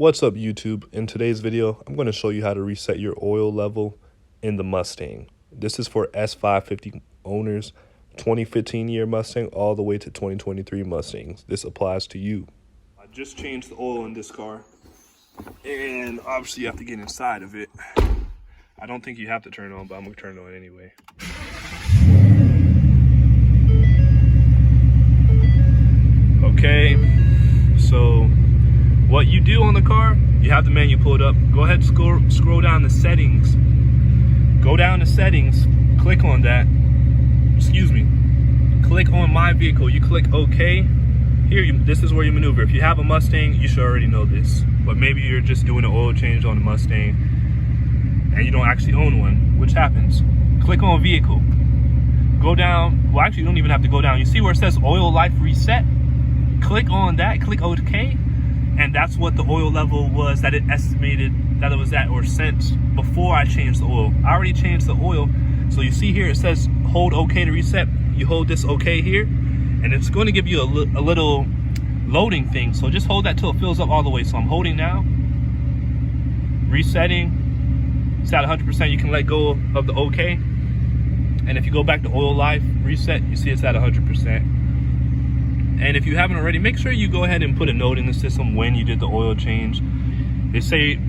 What's up YouTube? In today's video, I'm going to show you how to reset your oil level in the Mustang. This is for S550 owners, 2015 year Mustang all the way to 2023 Mustangs. This applies to you. I just changed the oil in this car and obviously you have to get inside of it. I don't think you have to turn it on, but I'm going to turn it on anyway. Okay, so what you do on the car, you have the menu pulled up. Go ahead, scroll down to settings. Go down to settings, click on that. Excuse me. Click on my vehicle. You click OK. Here, this is where you maneuver. If you have a Mustang, you should already know this. But maybe you're just doing an oil change on the Mustang and you don't actually own one, which happens. Click on vehicle. Go down. Well, actually, you don't even have to go down. You see where it says Oil Life Reset? Click on that. Click OK. And that's what the oil level was that it estimated that it was at or sent before I changed the oil. I already changed the oil. So you see here, it says hold OK to reset. You hold this OK here, and it's going to give you a little loading thing. So just hold that till it fills up all the way. So I'm holding now, resetting. It's at 100%. You can let go of the OK. And if you go back to Oil Life Reset, you see it's at 100%. And if you haven't already, make sure you go ahead and put a note in the system when you did the oil change. They say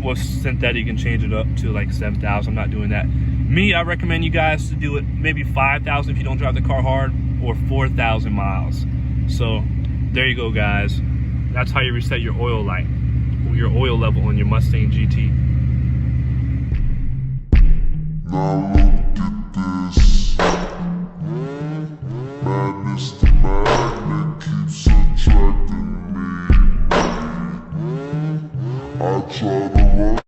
with synthetic you can change it up to like 7,000. I'm not doing that. Me, I recommend you guys to do it maybe 5,000 if you don't drive the car hard, or 4,000 miles. So there you go, guys. That's how you reset your oil light, your oil level on your Mustang GT. Now look at this. Madness to magnet keeps attracting me. I try to run.